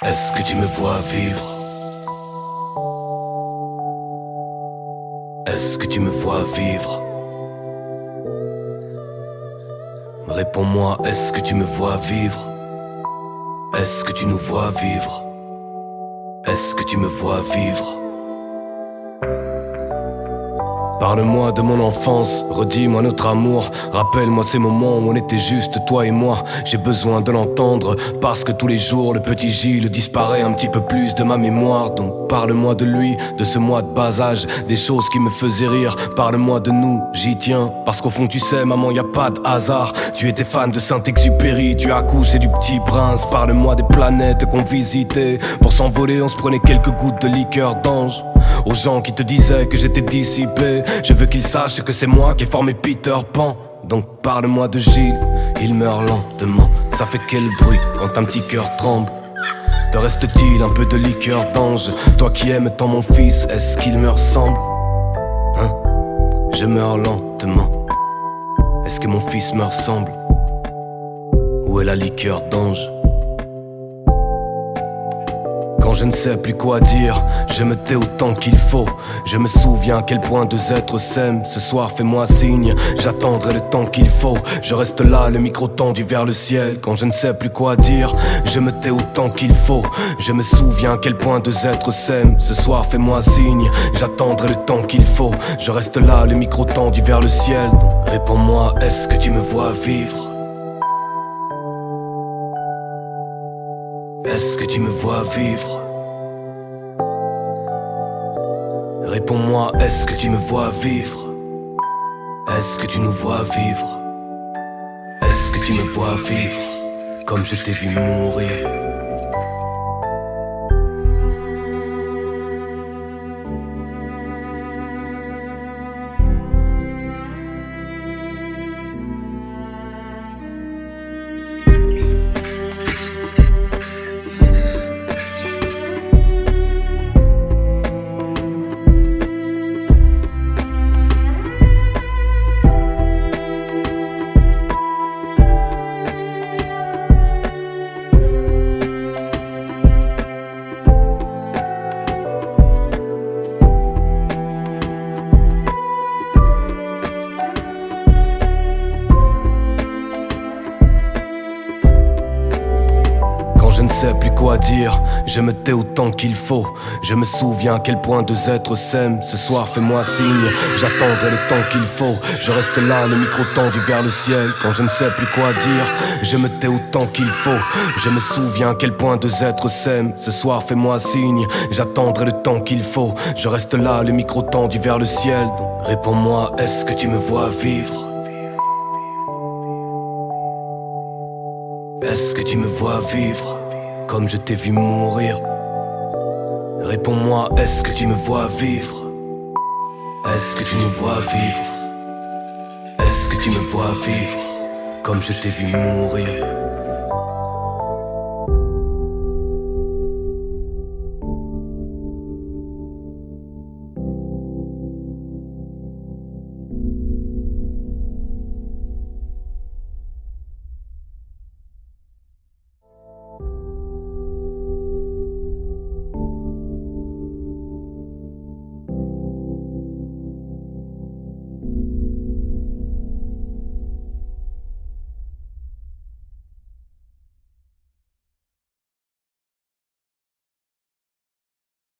Est-ce que tu me vois vivre? Est-ce que tu me vois vivre? Réponds-moi, est-ce que tu me vois vivre? Est-ce que tu nous vois vivre? Est-ce que tu me vois vivre? Parle-moi de mon enfance, redis-moi notre amour. Rappelle-moi ces moments où on était juste toi et moi. J'ai besoin de l'entendre, parce que tous les jours le petit Gilles disparaît un petit peu plus de ma mémoire. Donc parle-moi de lui, de ce mois de bas âge, des choses qui me faisaient rire. Parle-moi de nous, j'y tiens, parce qu'au fond tu sais maman y a pas de hasard. Tu étais fan de Saint-Exupéry, tu as accouché du Petit Prince. Parle-moi des planètes qu'on visitait, pour s'envoler on se prenait quelques gouttes de liqueur d'ange. Aux gens qui te disaient que j'étais dissipé, je veux qu'ils sachent que c'est moi qui ai formé Peter Pan. Donc parle-moi de Gilles, il meurt lentement. Ça fait quel bruit quand un petit cœur tremble? Te reste-t-il un peu de liqueur d'ange? Toi qui aimes tant mon fils, est-ce qu'il me ressemble? Hein? Je meurs lentement. Est-ce que mon fils me ressemble? Où est la liqueur d'ange? Quand je ne sais plus quoi dire, je me tais autant qu'il faut. Je me souviens à quel point deux êtres s'aiment. Ce soir fais-moi signe, j'attendrai le temps qu'il faut. Je reste là, le micro tendu vers le ciel. Quand je ne sais plus quoi dire, je me tais autant qu'il faut. Je me souviens à quel point deux êtres s'aiment. Ce soir fais-moi signe, j'attendrai le temps qu'il faut. Je reste là, le micro tendu vers le ciel. Donc, réponds-moi, est-ce que tu me vois vivre? Est-ce que tu me vois vivre? Réponds-moi, est-ce que tu me vois vivre? Est-ce que tu nous vois vivre? Est-ce que tu me vois vivre comme je t'ai vu mourir? Je ne sais plus quoi dire, je me tais autant qu'il faut. Je me souviens à quel point deux êtres s'aiment. Ce soir fais-moi signe, j'attendrai le temps qu'il faut. Je reste là, le micro tendu vers le ciel. Quand je ne sais plus quoi dire, je me tais autant qu'il faut. Je me souviens à quel point deux êtres s'aiment. Ce soir fais-moi signe, j'attendrai le temps qu'il faut. Je reste là, le micro tendu vers le ciel. Donc réponds-moi, est-ce que tu me vois vivre? Est-ce que tu me vois vivre comme je t'ai vu mourir? Réponds-moi, est-ce que tu me vois vivre? Est-ce que tu nous vois vivre? Est-ce que tu me vois vivre comme je t'ai vu mourir?